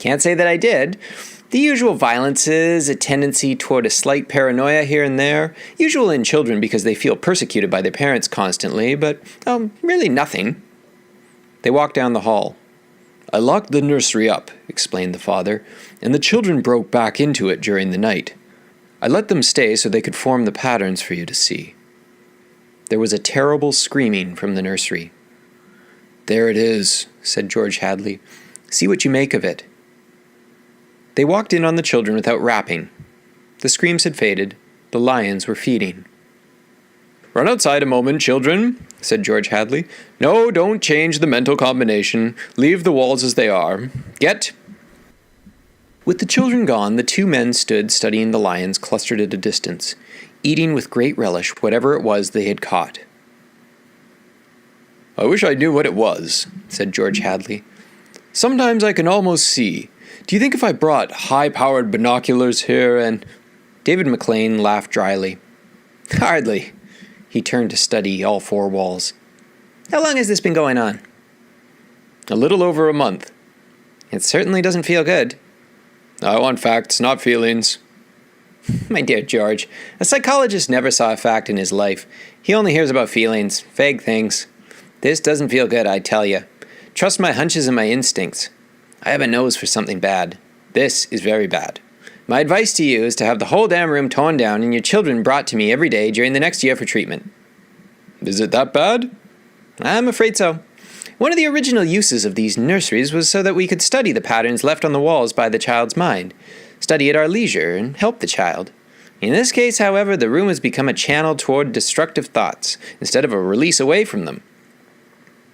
Can't say that I did. The usual violences, a tendency toward a slight paranoia here and there, usual in children because they feel persecuted by their parents constantly, but, really nothing. They walked down the hall. I locked the nursery up, explained the father, and the children broke back into it during the night. I let them stay so they could form the patterns for you to see. There was a terrible screaming from the nursery. There it is, said George Hadley. See what you make of it. They walked in on the children without rapping. The screams had faded. The lions were feeding. Run outside a moment, children, said George Hadley. No, don't change the mental combination. Leave the walls as they are. Get. With the children gone, the two men stood studying the lions clustered at a distance, eating with great relish whatever it was they had caught. I wish I knew what it was, said George Hadley. Sometimes I can almost see. Do you think if I brought high-powered binoculars here and... David McLean laughed dryly. Hardly. He turned to study all four walls. How long has this been going on? A little over a month. It certainly doesn't feel good. I want facts, not feelings. My dear George, a psychologist never saw a fact in his life. He only hears about feelings, vague things. This doesn't feel good, I tell you. Trust my hunches and my instincts. I have a nose for something bad. This is very bad. My advice to you is to have the whole damn room torn down and your children brought to me every day during the next year for treatment. Is it that bad? I'm afraid so. One of the original uses of these nurseries was so that we could study the patterns left on the walls by the child's mind, study at our leisure, and help the child. In this case, however, the room has become a channel toward destructive thoughts, instead of a release away from them.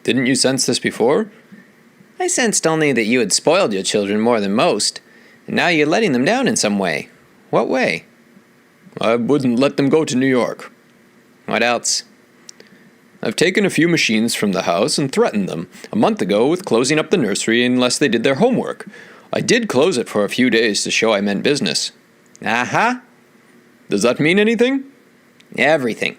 Didn't you sense this before? I sensed only that you had spoiled your children more than most, and now you're letting them down in some way. What way? I wouldn't let them go to New York. What else? I've taken a few machines from the house and threatened them a month ago with closing up the nursery unless they did their homework. I did close it for a few days to show I meant business. Uh-huh. Does that mean anything? Everything.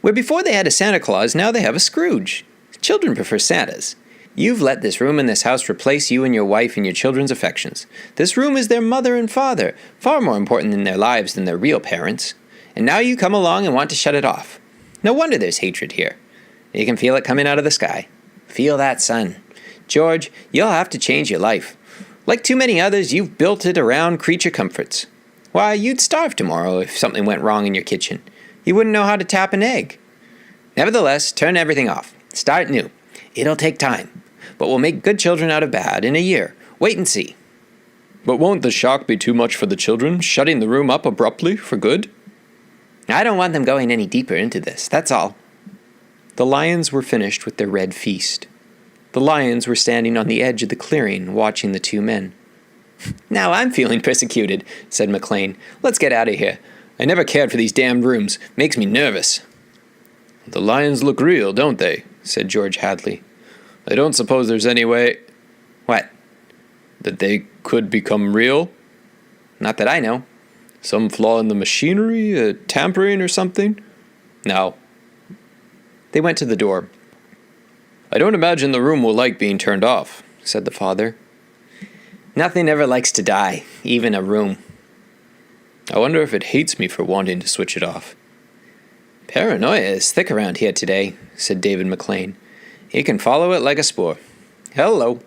Where before they had a Santa Claus, now they have a Scrooge. Children prefer Santas. You've let this room in this house replace you and your wife and your children's affections. This room is their mother and father, far more important in their lives than their real parents. And now you come along and want to shut it off. No wonder there's hatred here. You can feel it coming out of the sky. Feel that sun. George, you'll have to change your life. Like too many others, you've built it around creature comforts. Why, you'd starve tomorrow if something went wrong in your kitchen. You wouldn't know how to tap an egg. Nevertheless, turn everything off. Start new. It'll take time. But we'll make good children out of bad in a year. Wait and see. But won't the shock be too much for the children, shutting the room up abruptly for good? I don't want them going any deeper into this, that's all. The lions were finished with their red feast. The lions were standing on the edge of the clearing, watching the two men. Now I'm feeling persecuted, said McLean. Let's get out of here. I never cared for these damned rooms. Makes me nervous. The lions look real, don't they? Said George Hadley. I don't suppose there's any way... What? That they could become real? Not that I know. Some flaw in the machinery, tampering or something? No. They went to the door. I don't imagine the room will like being turned off, said the father. Nothing ever likes to die, even a room. I wonder if it hates me for wanting to switch it off. Paranoia is thick around here today, said David McLean. You can follow it like a spoor. Hello.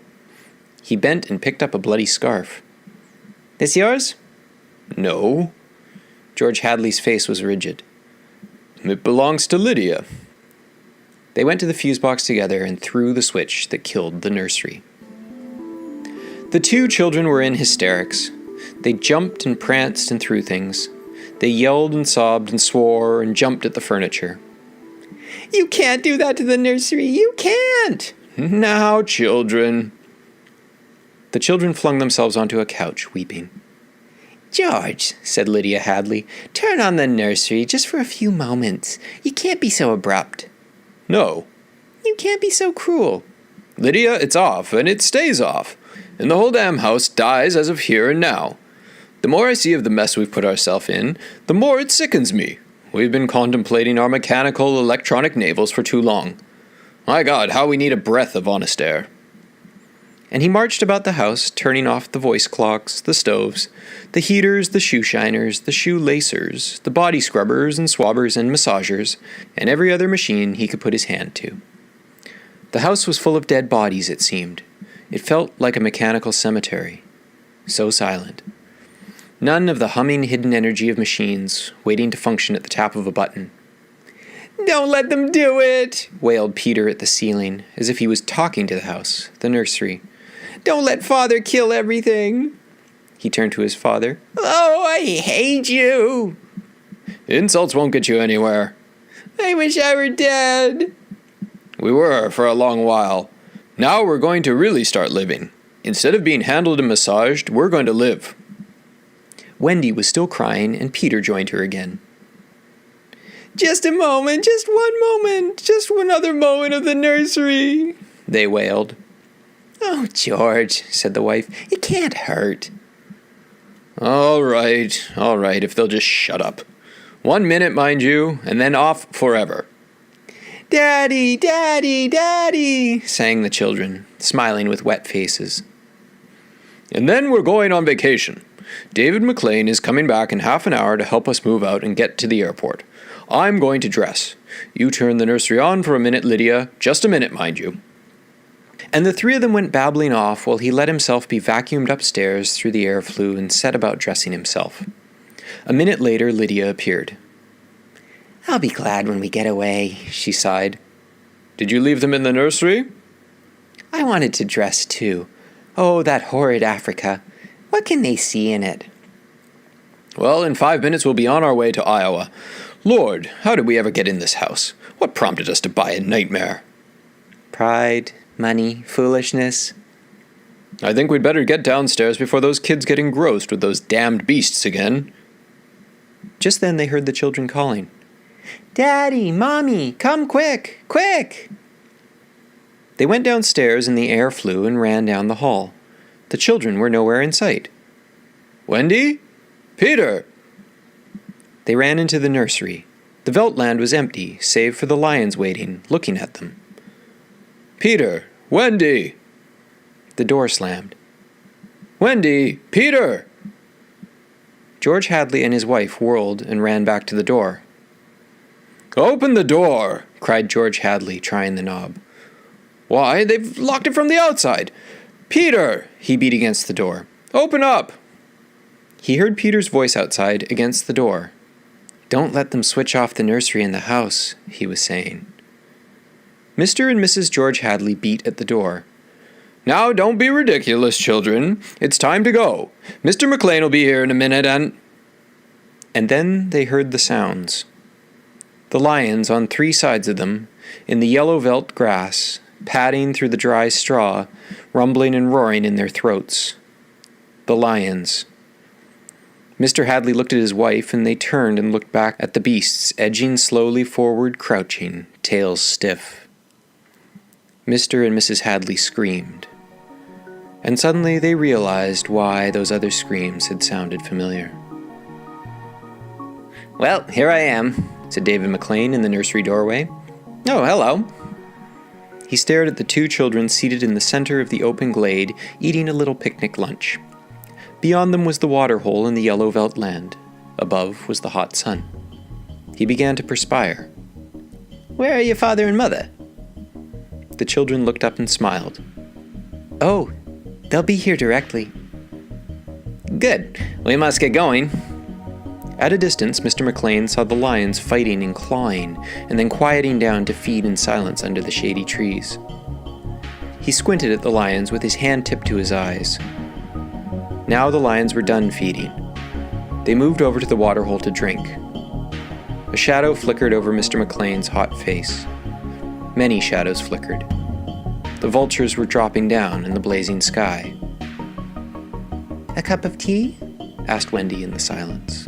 He bent and picked up a bloody scarf. This yours? No. George Hadley's face was rigid. It belongs to Lydia. They went to the fuse box together and threw the switch that killed the nursery. The two children were in hysterics. They jumped and pranced and threw things. They yelled and sobbed and swore and jumped at the furniture. You can't do that to the nursery. You can't. Now, children. The children flung themselves onto a couch, weeping. George, said Lydia Hadley, turn on the nursery just for a few moments. You can't be so abrupt. No. You can't be so cruel. Lydia, it's off, and it stays off. And the whole damn house dies as of here and now. The more I see of the mess we've put ourselves in, the more it sickens me. We've been contemplating our mechanical electronic navels for too long. My God, how we need a breath of honest air. and he marched about the house, turning off the voice clocks, the stoves, the heaters, the shoe shiners, the shoe lacers, the body scrubbers and swabbers and massagers, and every other machine he could put his hand to. The house was full of dead bodies, it seemed. It felt like a mechanical cemetery. So silent. None of the humming hidden energy of machines, waiting to function at the tap of a button. "Don't let them do it!" wailed Peter at the ceiling, as if he was talking to the house, the nursery. "Don't let Father kill everything!" He turned to his father. "Oh, I hate you!" "Insults won't get you anywhere." "I wish I were dead." "We were for a long while. Now we're going to really start living. Instead of being handled and massaged, we're going to live." Wendy was still crying, and Peter joined her again. "Just a moment, just one moment, just one other moment of the nursery," they wailed. "Oh, George," said the wife, "it can't hurt." All right, if they'll just shut up. 1 minute, mind you, and then off forever." "Daddy, Daddy, Daddy," sang the children, smiling with wet faces. "And then we're going on vacation. David McLean is coming back in half an hour to help us move out and get to the airport. I'm going to dress. You turn the nursery on for a minute, Lydia. Just a minute, mind you." And the three of them went babbling off while he let himself be vacuumed upstairs through the air flue and set about dressing himself. A minute later, Lydia appeared. "I'll be glad when we get away," she sighed. "Did you leave them in the nursery?" "I wanted to dress too. Oh, that horrid Africa. What can they see in it?" "Well, in 5 minutes we'll be on our way to Iowa. Lord, how did we ever get in this house? What prompted us to buy a nightmare?" "Pride, money, foolishness." "I think we'd better get downstairs before those kids get engrossed with those damned beasts again." Just then they heard the children calling. "Daddy, Mommy, come quick, quick!" They went downstairs and the air flew and ran down the hall. The children were nowhere in sight. "Wendy? Peter!" They ran into the nursery. The Veldt land was empty, save for the lions waiting, looking at them. "Peter! Wendy!" The door slammed. "Wendy! Peter!" George Hadley and his wife whirled and ran back to the door. "Open the door!" cried George Hadley, trying the knob. "Why, they've locked it from the outside! Peter!" He beat against the door. "Open up!" He heard Peter's voice outside against the door. "Don't let them switch off the nursery in the house," he was saying. Mr. and Mrs. George Hadley beat at the door. "Now don't be ridiculous, children. It's time to go. Mr. McLean will be here in a minute and—" And then they heard the sounds. The lions on 3 sides of them, in the yellow Veldt grass, padding through the dry straw, rumbling and roaring in their throats. The lions. Mr. Hadley looked at his wife, and they turned and looked back at the beasts, edging slowly forward, crouching, tails stiff. Mr. and Mrs. Hadley screamed. And suddenly they realized why those other screams had sounded familiar. "Well, here I am," said David McLean in the nursery doorway. "Oh, hello." He stared at the 2 children seated in the center of the open glade, eating a little picnic lunch. Beyond them was the water hole in the yellow Veldt land. Above was the hot sun. He began to perspire. "Where are your father and mother?" The children looked up and smiled. "Oh, they'll be here directly." "Good. We must get going." At a distance, Mr. McLean saw the lions fighting and clawing, and then quieting down to feed in silence under the shady trees. He squinted at the lions with his hand tipped to his eyes. Now the lions were done feeding. They moved over to the waterhole to drink. A shadow flickered over Mr. McLean's hot face. Many shadows flickered. The vultures were dropping down in the blazing sky. "A cup of tea?" asked Wendy in the silence.